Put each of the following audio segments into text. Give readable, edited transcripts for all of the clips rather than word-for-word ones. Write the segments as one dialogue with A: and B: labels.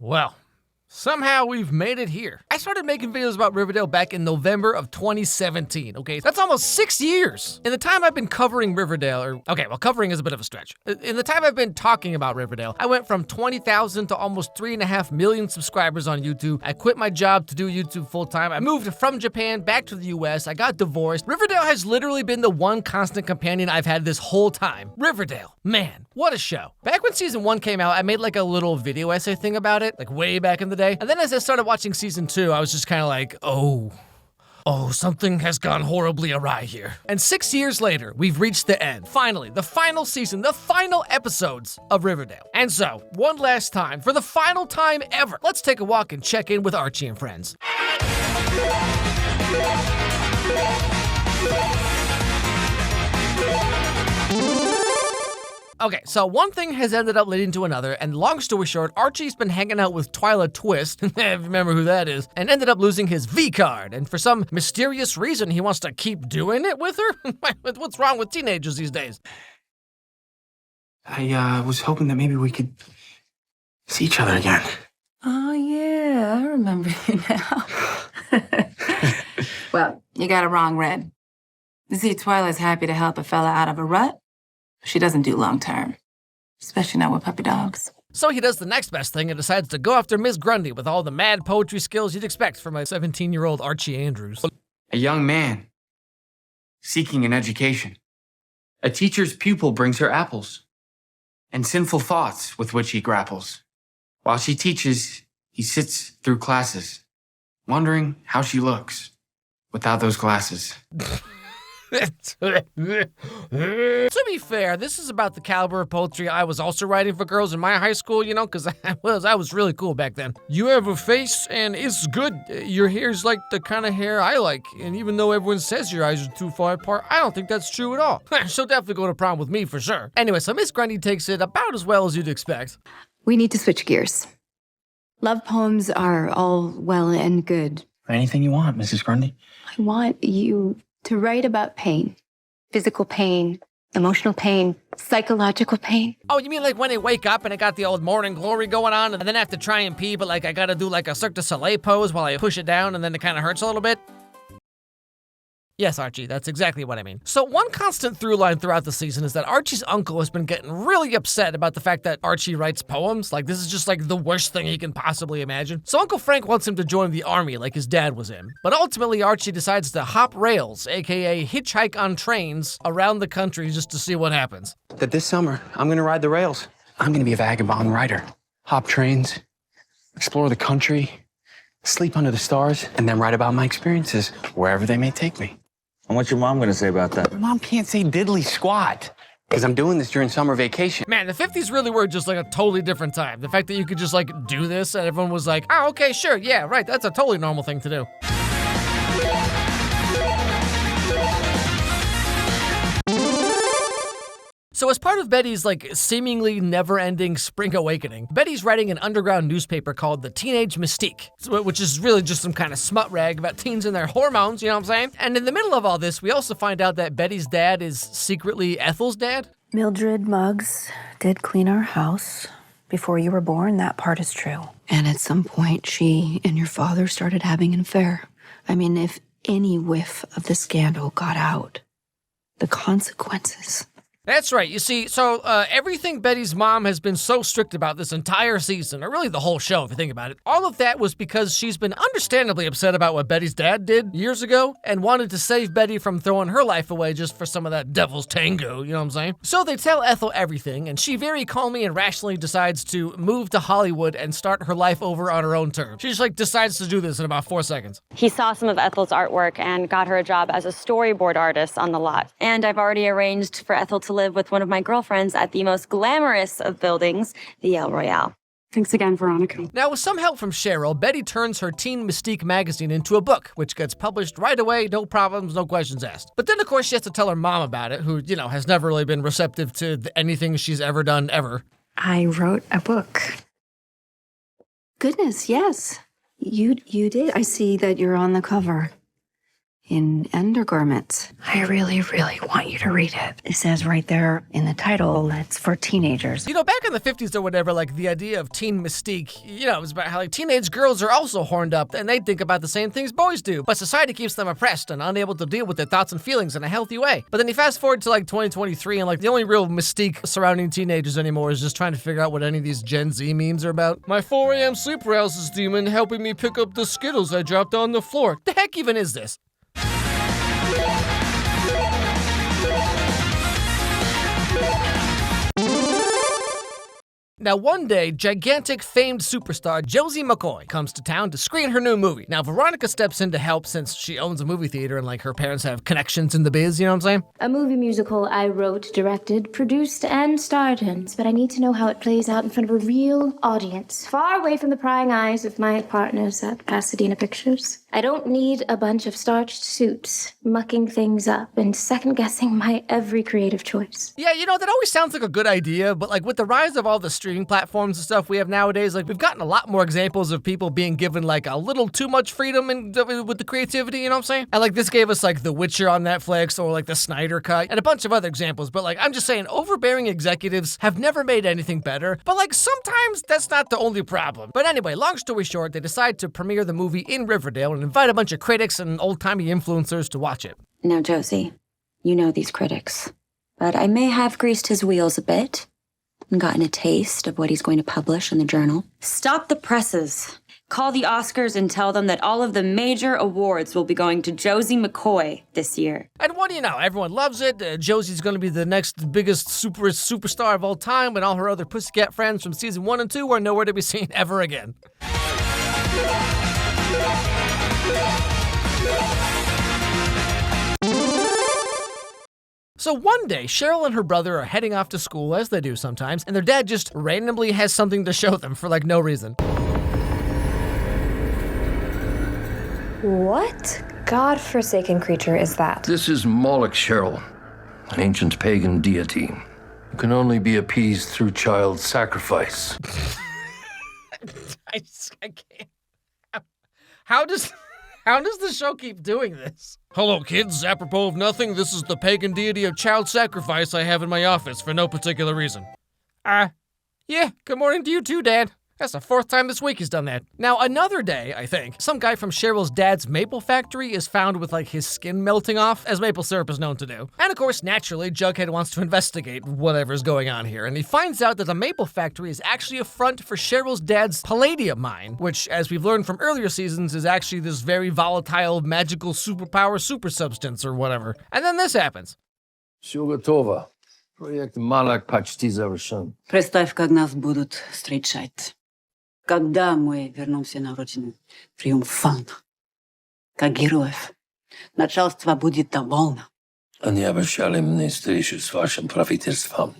A: Well, somehow we've made it here. I started making videos about Riverdale back in November of 2017, okay? That's almost 6 years. In the time I've been covering Riverdale, covering is a bit of a stretch. In the time I've been talking about Riverdale, I went from 20,000 to almost 3.5 million subscribers on YouTube. I quit my job to do YouTube full-time. I moved from Japan back to the US. I got divorced. Riverdale has literally been the one constant companion I've had this whole time. Riverdale. Man, what a show. Back when season 1 came out, I made like a little video essay thing about it, like way back in the day. And then as I started watching season 2, I was just kind of like, oh, something has gone horribly awry here. And 6 years later, we've reached the end. Finally, the final season, the final episodes of Riverdale. And so, one last time, for the final time ever, let's take a walk and check in with Archie and Friends. Okay, so one thing has ended up leading to another, and long story short, Archie's been hanging out with Twyla Twist, remember who that is, and ended up losing his V-card, and for some mysterious reason, he wants to keep doing it with her? What's wrong with teenagers these days?
B: I was hoping that maybe we could see each other again.
C: Oh, yeah, I remember you now. Well, you got it wrong, Red. You see, Twyla's happy to help a fella out of a rut. She doesn't do long term, especially not with puppy dogs.
A: So he does the next best thing and decides to go after Miss Grundy with all the mad poetry skills you'd expect from a 17-year-old Archie Andrews.
B: A young man seeking an education. A teacher's pupil brings her apples and sinful thoughts with which he grapples. While she teaches, he sits through classes, wondering how she looks without those glasses.
A: To be fair, this is about the caliber of poetry I was also writing for girls in my high school, you know, because I was really cool back then. You have a face and it's good. Your hair's like the kind of hair I like. And even though everyone says your eyes are too far apart, I don't think that's true at all. She'll definitely go to prom with me for sure. Anyway, so Miss Grundy takes it about as well as you'd expect.
D: We need to switch gears. Love poems are all well and good.
B: Anything you want, Mrs. Grundy.
D: I want you to write about pain. Physical pain, emotional pain, psychological pain.
A: Oh, you mean like when I wake up and I got the old morning glory going on and then I have to try and pee, but like I gotta do like a Cirque du Soleil pose while I push it down and then it kind of hurts a little bit? Yes, Archie, that's exactly what I mean. So one constant through line throughout the season is that Archie's uncle has been getting really upset about the fact that Archie writes poems. Like, this is just like the worst thing he can possibly imagine. So Uncle Frank wants him to join the army like his dad was in. But ultimately, Archie decides to hop rails, aka hitchhike on trains, around the country just to see what happens.
B: That this summer, I'm gonna ride the rails. I'm gonna be a vagabond rider. Hop trains, explore the country, sleep under the stars, and then write about my experiences wherever they may take me.
E: And what's your mom going to say about that?
B: My mom can't say diddly squat, because I'm doing this during summer vacation.
A: Man, the 50s really were just like a totally different time. The fact that you could just like do this and everyone was like, oh, okay, sure, yeah, right, that's a totally normal thing to do. So as part of Betty's like seemingly never-ending spring awakening, Betty's writing an underground newspaper called the Teenage Mystique, which is really just some kind of smut rag about teens and their hormones, you know what I'm saying? And in the middle of all this, we also find out that Betty's dad is secretly Ethel's dad.
F: Mildred Muggs did clean our house before you were born. That part is true. And at some point, she and your father started having an affair. I mean, if any whiff of the scandal got out, the consequences.
A: That's right. You see, so everything Betty's mom has been so strict about this entire season, or really the whole show if you think about it, all of that was because she's been understandably upset about what Betty's dad did years ago and wanted to save Betty from throwing her life away just for some of that devil's tango, you know what I'm saying? So they tell Ethel everything, and she very calmly and rationally decides to move to Hollywood and start her life over on her own terms. She just like decides to do this in about 4 seconds.
G: He saw some of Ethel's artwork and got her a job as a storyboard artist on the lot. And I've already arranged for Ethel to live with one of my girlfriends at the most glamorous of buildings, the El Royale.
H: Thanks again, Veronica.
A: Now, with some help from Cheryl, Betty turns her Teen Mystique magazine into a book, which gets published right away, no problems, no questions asked. But then, of course, she has to tell her mom about it, who, you know, has never really been receptive to anything she's ever done, ever.
F: I wrote a book.
D: Goodness, yes. You did. I see that you're on the cover.
F: in undergarments. I really, really want you to read it. It says right there in the title, it's for teenagers.
A: You know, back in the 50s or whatever, like the idea of teen mystique, you know, it was about how like teenage girls are also horned up and they think about the same things boys do, but society keeps them oppressed and unable to deal with their thoughts and feelings in a healthy way. But then you fast forward to like 2023 and like the only real mystique surrounding teenagers anymore is just trying to figure out what any of these Gen Z memes are about. My 4 a.m. sleep paralysis demon helping me pick up the Skittles I dropped on the floor. The heck even is this? Now, one day, gigantic famed superstar Josie McCoy comes to town to screen her new movie. Now, Veronica steps in to help since she owns a movie theater and, like, her parents have connections in the biz, you know what I'm saying?
H: A movie musical I wrote, directed, produced, and starred in, but I need to know how it plays out in front of a real audience, far away from the prying eyes of my partners at Pasadena Pictures. I don't need a bunch of starched suits mucking things up and second-guessing my every creative choice.
A: Yeah, you know, that always sounds like a good idea, but, like, with the rise of all the streaming platforms and stuff we have nowadays, like, we've gotten a lot more examples of people being given, like, a little too much freedom and with the creativity, you know what I'm saying? And, like, this gave us, like, The Witcher on Netflix or, like, the Snyder Cut and a bunch of other examples, but, like, I'm just saying, overbearing executives have never made anything better, but, like, sometimes that's not the only problem. But anyway, long story short, they decide to premiere the movie in Riverdale and invite a bunch of critics and old-timey influencers to watch it.
G: Now, Josie, you know these critics, but I may have greased his wheels a bit and gotten a taste of what he's going to publish in the journal. Stop the presses. Call the Oscars and tell them that all of the major awards will be going to Josie McCoy this year.
A: And what do you know? Everyone loves it. Josie's going to be the next biggest superstar of all time, and all her other pussycat friends from season 1 and 2 are nowhere to be seen ever again. So one day, Cheryl and her brother are heading off to school, as they do sometimes, and their dad just randomly has something to show them for, like, no reason.
I: What godforsaken creature is that?
J: This is Moloch, Cheryl, an ancient pagan deity who can only be appeased through child sacrifice.
A: I can't. How does the show keep doing this? Hello, kids. Apropos of nothing, this is the pagan deity of child sacrifice I have in my office for no particular reason. Yeah, good morning to you too, Dad. That's the 4th time this week he's done that. Now, another day, I think, some guy from Cheryl's dad's maple factory is found with, like, his skin melting off, as maple syrup is known to do. And of course, naturally, Jughead wants to investigate whatever's going on here, and he finds out that the maple factory is actually a front for Cheryl's dad's palladium mine, which, as we've learned from earlier seasons, is actually this very volatile, magical superpower super substance or whatever. And then this happens.
J: Shugotova. Projekt Malak почти завершен.
K: Представь, как нас будут встречать. Когда мы вернемся на родину, триумфанно, как героев, начальство будет довольно.
J: Они обещали мне встречу с вашим правительством.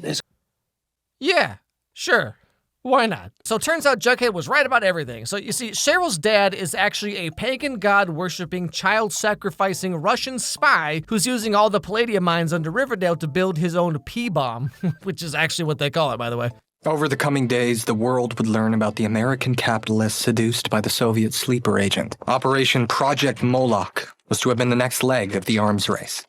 A: Yeah, sure. Why not? So it turns out Jughead was right about everything. So you see, Cheryl's dad is actually a pagan god-worshipping, child-sacrificing Russian spy who's using all the palladium mines under Riverdale to build his own P-bomb, which is actually what they call it, by the way.
L: Over the coming days, the world would learn about the American capitalist seduced by the Soviet sleeper agent. Operation Project Moloch was to have been the next leg of the arms race.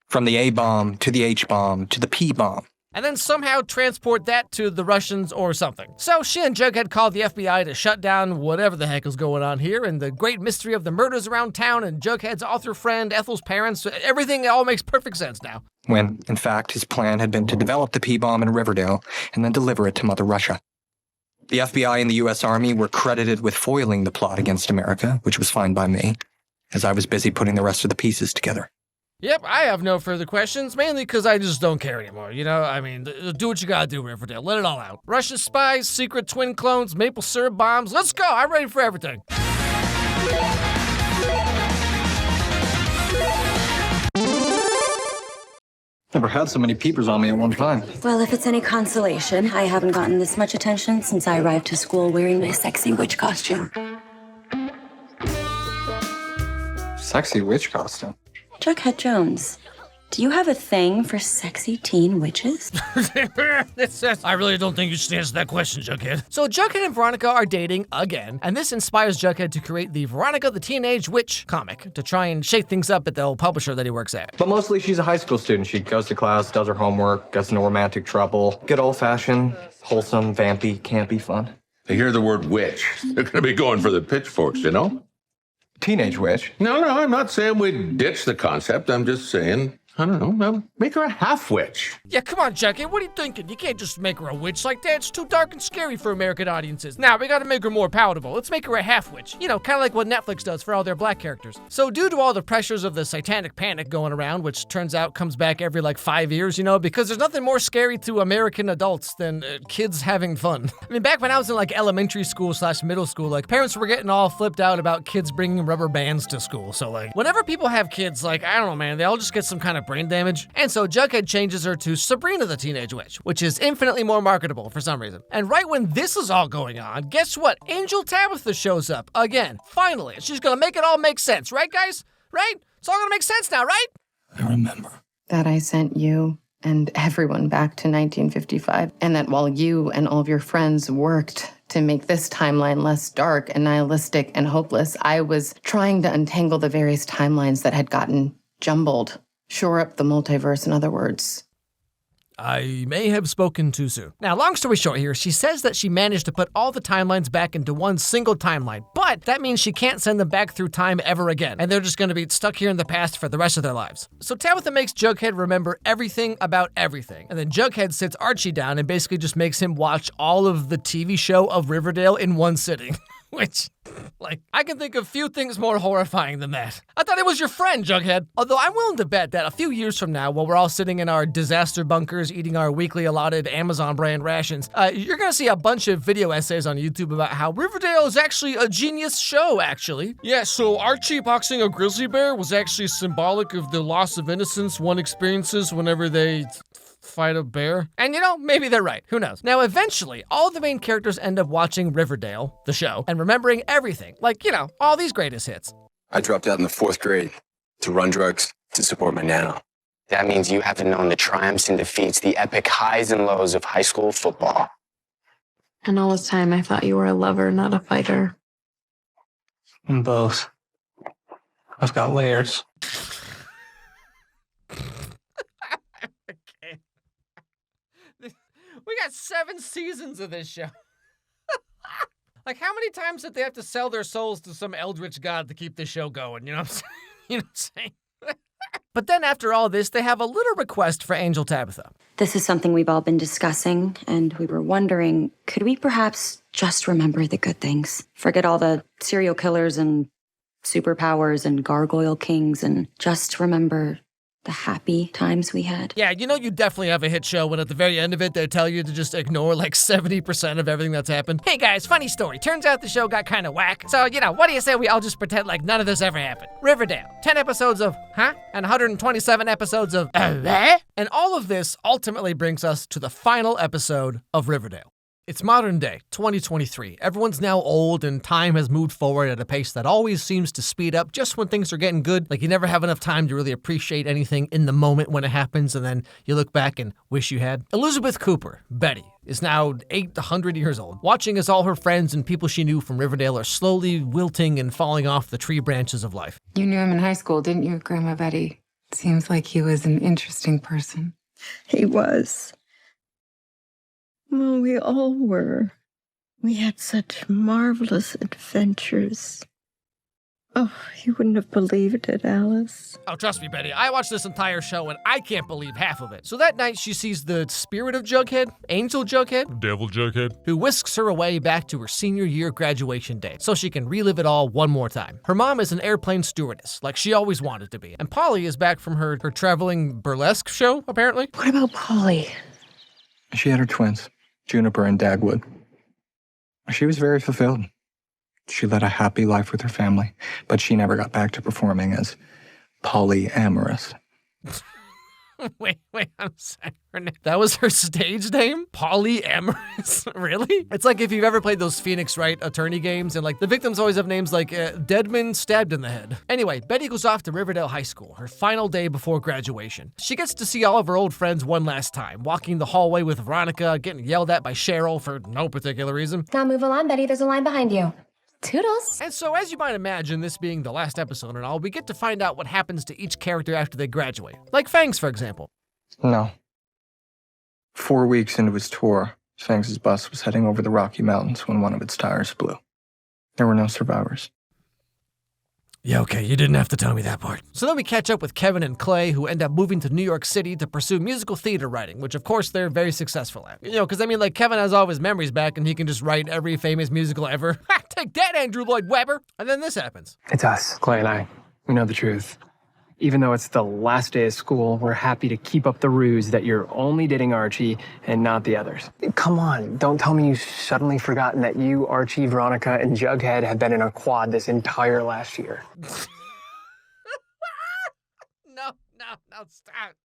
L: From the A-bomb to the H-bomb to the P-bomb.
A: And then somehow transport that to the Russians or something. So she and Jughead called the FBI to shut down whatever the heck is going on here, and the great mystery of the murders around town and Jughead's author friend, Ethel's parents, everything all makes perfect sense now.
L: When, in fact, his plan had been to develop the P-bomb in Riverdale and then deliver it to Mother Russia. The FBI and the U.S. Army were credited with foiling the plot against America, which was fine by me, as I was busy putting the rest of the pieces together.
A: Yep, I have no further questions, mainly because I just don't care anymore, you know? I mean, do what you gotta do, Riverdale. Let it all out. Russian spies, secret twin clones, maple syrup bombs. Let's go! I'm ready for everything.
L: Never had so many peepers on me at one time.
G: Well, if it's any consolation, I haven't gotten this much attention since I arrived to school wearing my sexy witch costume.
L: Sexy witch costume?
G: Jughead Jones. Do you have a thing for sexy teen witches?
A: I really don't think you should answer that question, Jughead. So Jughead and Veronica are dating again, and this inspires Jughead to create the Veronica the Teenage Witch comic to try and shake things up at the old publisher that he works at.
L: But mostly she's a high school student. She goes to class, does her homework, gets into romantic trouble. Good old-fashioned, wholesome, vampy, campy fun.
M: They hear the word witch. They're going to be going for the pitchforks, you know?
L: Teenage witch?
M: No, I'm not saying we ditch the concept. I'm just saying, I don't know, make her a half-witch.
A: Yeah, come on, Jughead, what are you thinking? You can't just make her a witch like that. It's too dark and scary for American audiences. Now, we gotta make her more palatable. Let's make her a half-witch. You know, kind of like what Netflix does for all their black characters. So due to all the pressures of the satanic panic going around, which turns out comes back every like 5 years, you know, because there's nothing more scary to American adults than kids having fun. I mean, back when I was in like elementary school / middle school, like parents were getting all flipped out about kids bringing rubber bands to school. So like, whenever people have kids, like, I don't know, man, they all just get some kind of brain damage. And so Jughead changes her to Sabrina the Teenage Witch, which is infinitely more marketable for some reason. And right when this is all going on, guess what? Angel Tabitha shows up again. Finally, she's gonna make it all make sense, right, guys? Right? It's all gonna make sense now, right?
L: I remember.
C: That I sent you and everyone back to 1955, and that while you and all of your friends worked to make this timeline less dark and nihilistic and hopeless, I was trying to untangle the various timelines that had gotten jumbled. Shore up the multiverse, in other words.
A: I may have spoken too soon. Now, long story short here, she says that she managed to put all the timelines back into one single timeline, but that means she can't send them back through time ever again, and they're just gonna be stuck here in the past for the rest of their lives. So Tabitha makes Jughead remember everything about everything, and then Jughead sits Archie down and basically just makes him watch all of the TV show of Riverdale in one sitting. Which, like, I can think of few things more horrifying than that. I thought it was your friend, Jughead. Although I'm willing to bet that a few years from now, while we're all sitting in our disaster bunkers eating our weekly allotted Amazon brand rations, you're gonna see a bunch of video essays on YouTube about how Riverdale is actually a genius show, actually. Yeah, so Archie boxing a grizzly bear was actually symbolic of the loss of innocence one experiences whenever they fight a bear. And you know, maybe they're right. Who knows? Now, eventually, all the main characters end up watching Riverdale, the show, and remembering everything. Like, you know, all these greatest hits.
N: I dropped out in the 4th grade to run drugs to support my nana. That means you haven't known the triumphs and defeats, the epic highs and lows of high school football.
O: And all this time, I thought you were a lover, not a fighter.
L: I'm both. I've got layers.
A: We got 7 seasons of this show. Like, how many times did they have to sell their souls to some eldritch god to keep this show going? You know what I'm saying? You know what I'm saying? But then after all this, they have a little request for Angel Tabitha.
G: This is something we've all been discussing, and we were wondering, could we perhaps just remember the good things? Forget all the serial killers and superpowers and gargoyle kings, and just remember the happy times we had.
A: Yeah, you know you definitely have a hit show when at the very end of it, they tell you to just ignore like 70% of everything that's happened. Hey guys, funny story. Turns out the show got kind of whack. So, you know, what do you say we all just pretend like none of this ever happened? Riverdale. 10 episodes of, huh? And 127 episodes of, And all of this ultimately brings us to the final episode of Riverdale. It's modern day, 2023. Everyone's now old and time has moved forward at a pace that always seems to speed up just when things are getting good. Like you never have enough time to really appreciate anything in the moment when it happens, and then you look back and wish you had. Elizabeth Cooper, Betty, is now 800 years old, watching as all her friends and people she knew from Riverdale are slowly wilting and falling off the tree branches of life.
C: You knew him in high school, didn't you, Grandma Betty? Seems like he was an interesting person.
P: He was. Well, we all were. We had such marvelous adventures. Oh, you wouldn't have believed it, Alice.
A: Oh, trust me, Betty. I watched this entire show and I can't believe half of it. So that night she sees the spirit of Jughead, Angel Jughead,
Q: Devil Jughead,
A: who whisks her away back to her senior year graduation day so she can relive it all one more time. Her mom is an airplane stewardess, like she always wanted to be. And Polly is back from her traveling burlesque show, apparently.
C: What about Polly?
L: She had her twins, Juniper and Dagwood. She was very fulfilled. She led a happy life with her family, but she never got back to performing as polyamorous.
A: Wait, I'm sorry. That was her stage name? Polyamorous? Really? It's like if you've ever played those Phoenix Wright attorney games and like the victims always have names like Deadman stabbed in the head. Anyway, Betty goes off to Riverdale High School, her final day before graduation. She gets to see all of her old friends one last time, walking the hallway with Veronica, getting yelled at by Cheryl for no particular reason.
I: Now move along, Betty. There's a line behind you. Toodles.
A: And so, as you might imagine, this being the last episode and all, we get to find out what happens to each character after they graduate. Like Fangs, for example.
L: No. 4 weeks into his tour, Fangs' bus was heading over the Rocky Mountains when one of its tires blew. There were no survivors.
A: Yeah, okay, you didn't have to tell me that part. So then we catch up with Kevin and Clay, who end up moving to New York City to pursue musical theater writing, which of course they're very successful at. You know, because I mean, like, Kevin has all of his memories back and he can just write every famous musical ever. Ha! Take that, Andrew Lloyd Webber! And then this happens.
Q: It's us, Clay and I. We know the truth. Even though it's the last day of school, we're happy to keep up the ruse that you're only dating Archie and not the others. Come on, don't tell me you've suddenly forgotten that you, Archie, Veronica, and Jughead have been in a quad this entire last year.
A: No, stop.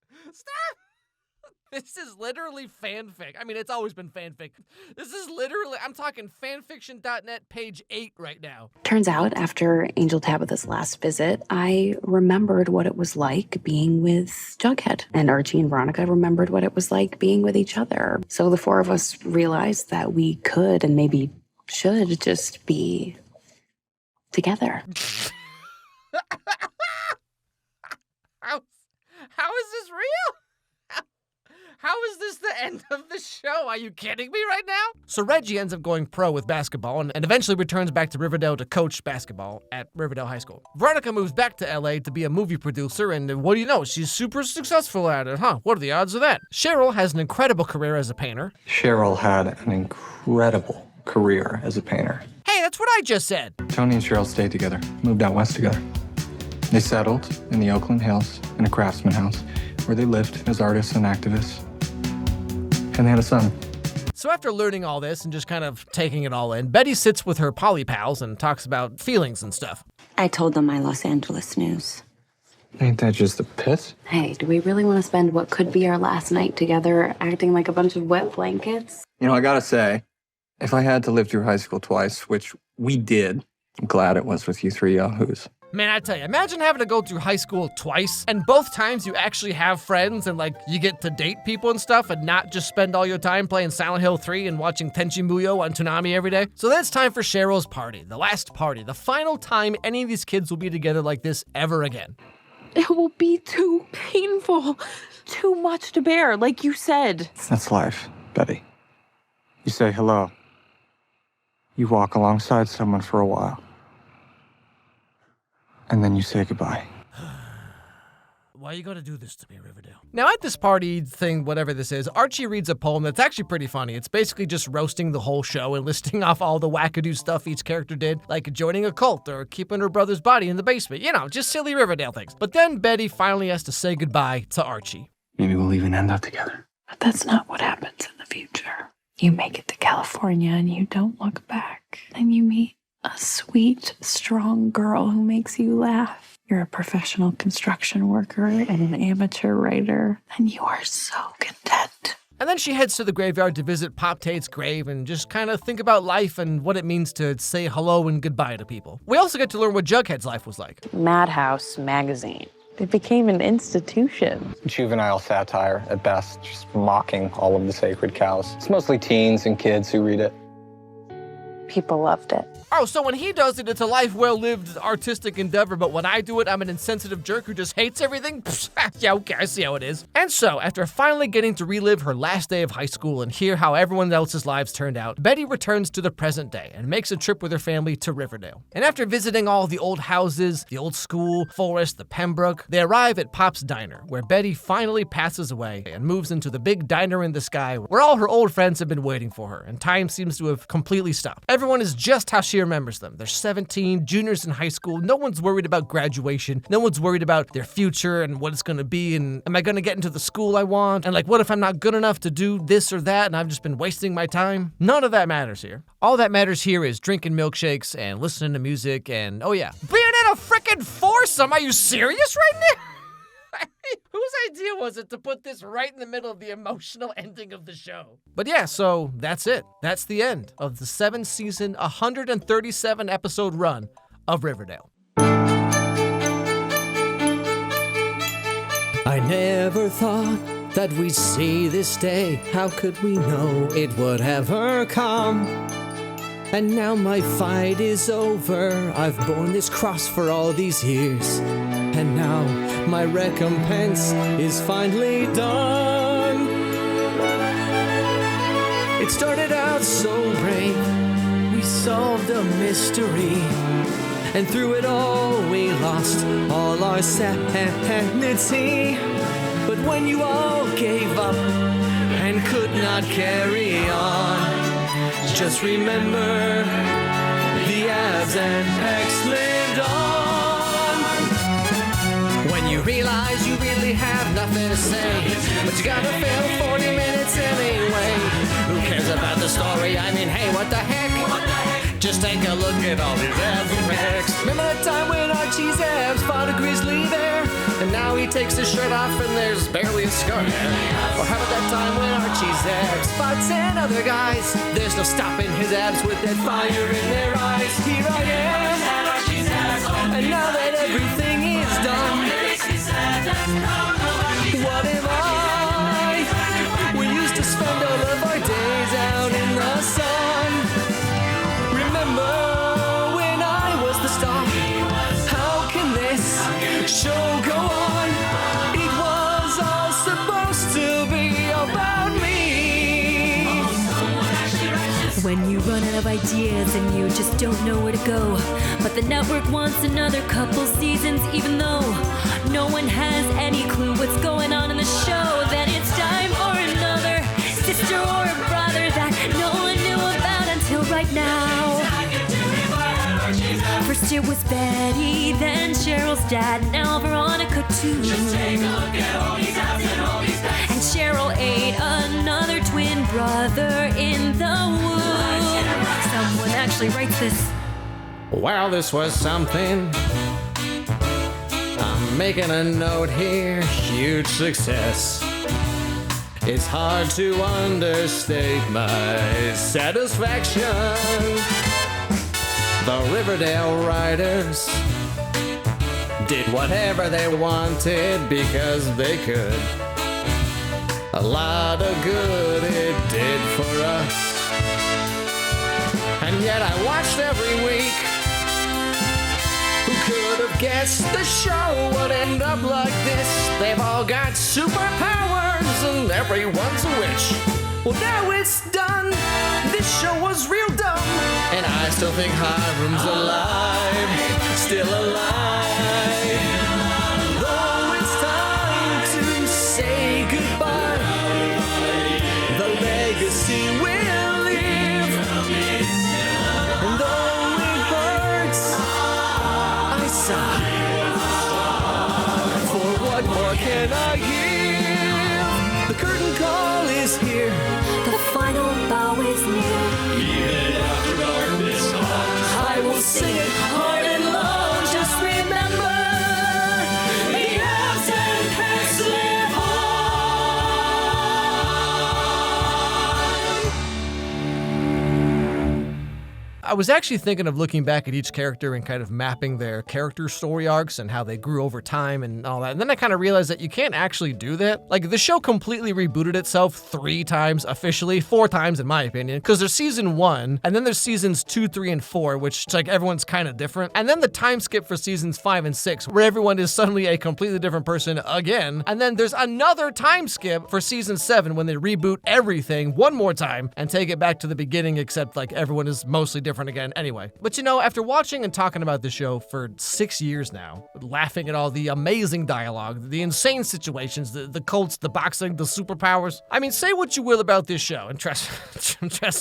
A: This is literally fanfic. I mean, it's always been fanfic. This is literally, I'm talking fanfiction.net page 8 right now.
F: Turns out, after Angel Tabitha's last visit, I remembered what it was like being with Jughead. And Archie and Veronica remembered what it was like being with each other. So the four of us realized that we could and maybe should just be together.
A: How is this real? How is this the end of the show? Are you kidding me right now? So Reggie ends up going pro with basketball and eventually returns back to Riverdale to coach basketball at Riverdale High School. Veronica moves back to LA to be a movie producer, and what do you know? She's super successful at it, huh? What are the odds of that? Cheryl has an incredible career as a painter.
L: Cheryl had an incredible career as a painter.
A: Hey, that's what I just said.
L: Tony and Cheryl stayed together, moved out west together. They settled in the Oakland Hills in a craftsman house where they lived as artists and activists. And they had a son.
A: So after learning all this and just kind of taking it all in, Betty sits with her poly pals and talks about feelings and stuff.
G: I told them my Los Angeles news.
L: Ain't that just the pith?
F: Hey, do we really want to spend what could be our last night together acting like a bunch of wet blankets?
L: You know, I gotta say, if I had to live through high school twice, which we did, I'm glad it was with you three yahoos.
A: Man, I tell you, imagine having to go through high school twice, and both times you actually have friends and, like, you get to date people and stuff and not just spend all your time playing Silent Hill 3 and watching Tenchi Muyo on Toonami every day. So then it's time for Cheryl's party, the last party, the final time any of these kids will be together like this ever again.
R: It will be too painful, too much to bear, like you said.
L: That's life, Betty. You say hello. You walk alongside someone for a while. And then you say goodbye.
A: Why are you gonna do this to me, Riverdale? Now at this party thing, whatever this is, Archie reads a poem that's actually pretty funny. It's basically just roasting the whole show and listing off all the wackadoo stuff each character did, like joining a cult or keeping her brother's body in the basement. You know, just silly Riverdale things. But then Betty finally has to say goodbye to Archie.
Q: Maybe we'll even end up together.
R: But that's not what happens in the future. You make it to California and you don't look back. And you meet a sweet, strong girl who makes you laugh. You're a professional construction worker and an amateur writer, and you are so content.
A: And then she heads to the graveyard to visit Pop Tate's grave and just kind of think about life and what it means to say hello and goodbye to people. We also get to learn what Jughead's life was like.
R: Madhouse magazine. It became an institution.
L: Juvenile satire at best, just mocking all of the sacred cows. It's mostly teens and kids who read it.
R: People loved it.
A: Oh, so when he does it, it's a life well-lived artistic endeavor, but when I do it, I'm an insensitive jerk who just hates everything? Yeah, okay, I see how it is. And so, after finally getting to relive her last day of high school and hear how everyone else's lives turned out, Betty returns to the present day and makes a trip with her family to Riverdale. And after visiting all the old houses, the old school, Forest, the Pembroke, they arrive at Pop's Diner, where Betty finally passes away and moves into the big diner in the sky where all her old friends have been waiting for her, and time seems to have completely stopped. Everyone is just how she remembers them. They're 17, juniors in high school. No one's worried about graduation. No one's worried about their future and what it's going to be. And am I going to get into the school I want? And like, what if I'm not good enough to do this or that and I've just been wasting my time? None of that matters here. All that matters here is drinking milkshakes and listening to music and, oh yeah, being in a frickin' foursome. Are you serious right now? Whose idea was it to put this right in the middle of the emotional ending of the show? But yeah, so that's it. That's the end of the 7-season, 137-episode run of Riverdale.
S: I never thought that we'd see this day. How could we know it would ever come? And now my fight is over. I've borne this cross for all these years. And now my recompense is finally done. It started out so brave. We solved a mystery. And through it all we lost all our sanity. But when you all gave up and could not carry on, just remember the abs and pecs lived on. When you realize you really have nothing to say, but you gotta fill 40 minutes anyway. Who cares about the story? I mean, hey, what the heck? Just take a look at all these abs and pecs. Remember that time when Archie's abs fought a grizzly bear? And now he takes his shirt off and there's barely a scar there. Or how about that time when Archie's abs fought 10 other guys? There's no stopping his abs with that fire in their eyes. Here I am, and now that everything is done, what am I? We used to spend all of our days out in the sun. Remember when I was the star? How can this show go on? It was all supposed to be about me.
T: When you run out of ideas and you just don't know where to go, but the network wants another couple seasons, even though no one has any clue what's going on in the show, then it's time for another sister or a brother that no one knew about until right now. First it was Betty, then Cheryl's dad, now Veronica too. Just take a look at all these abs and all these pecs. And Cheryl ate another twin brother in the womb. Someone actually writes this.
S: Wow, this was something. I'm making a note here, huge success. It's hard to understate my satisfaction. The Riverdale writers did whatever they wanted because they could. A lot of good it did for us. And yet I watched every week. Who could have guessed the show would end up like this? They've all got superpowers and everyone's a witch. Well, now it's done. This show was real dumb. And I still think Hiram's alive. Still alive. Though it's time to say goodbye, the legacy will live. And though it hurts, I sigh. For what more can I give? The curtain call is here.
T: The final bow is near.
S: Even after darkness comes,
T: I will sing it hard and long. Just remember, the abs and pecs live
A: I was actually thinking of looking back at each character and kind of mapping their character story arcs and how they grew over time and all that. And then I kind of realized that you can't actually do that. Like, the show completely rebooted itself 3 times officially, 4 times in my opinion, because there's season 1, and then there's seasons 2, 3, and 4, which like everyone's kind of different. And then the time skip for seasons 5 and 6, where everyone is suddenly a completely different person again. And then there's another time skip for season 7 when they reboot everything one more time and take it back to the beginning, except like everyone is mostly different again anyway. But you know, after watching and talking about the show for 6 years now, laughing at all the amazing dialogue, the insane situations, the cults, the boxing, the superpowers, I mean, say what you will about this show, and trust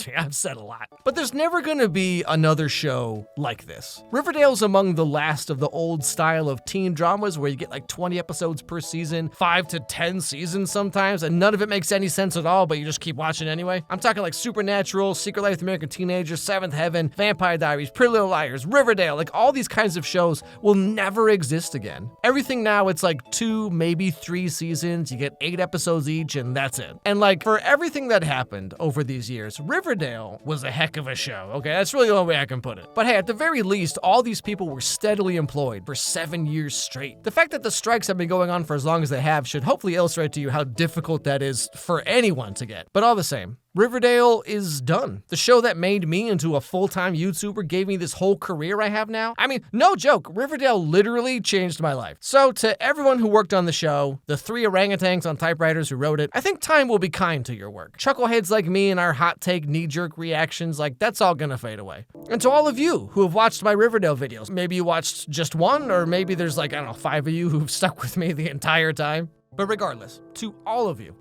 A: me, I've said a lot. But there's never gonna be another show like this. Riverdale's among the last of the old style of teen dramas where you get like 20 episodes per season, 5 to 10 seasons sometimes, and none of it makes any sense at all, but you just keep watching anyway. I'm talking like Supernatural, Secret Life of the American Teenager, Seventh Heaven, Percussion, Vampire Diaries, Pretty Little Liars, Riverdale, like all these kinds of shows will never exist again. Everything now, it's like 2, maybe 3 seasons, you get 8 episodes each, and that's it. And like, for everything that happened over these years, Riverdale was a heck of a show, okay? That's really the only way I can put it. But hey, at the very least, all these people were steadily employed for 7 years straight. The fact that the strikes have been going on for as long as they have should hopefully illustrate to you how difficult that is for anyone to get. But all the same, Riverdale is done. The show that made me into a full-time YouTuber gave me this whole career I have now. I mean, no joke, Riverdale literally changed my life. So to everyone who worked on the show, the 3 orangutans on typewriters who wrote it, I think time will be kind to your work. Chuckleheads like me and our hot take knee-jerk reactions, like that's all gonna fade away. And to all of you who have watched my Riverdale videos, maybe you watched just one, or maybe there's like, I don't know, 5 of you who've stuck with me the entire time. But regardless, to all of you,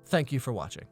A: thank you for watching.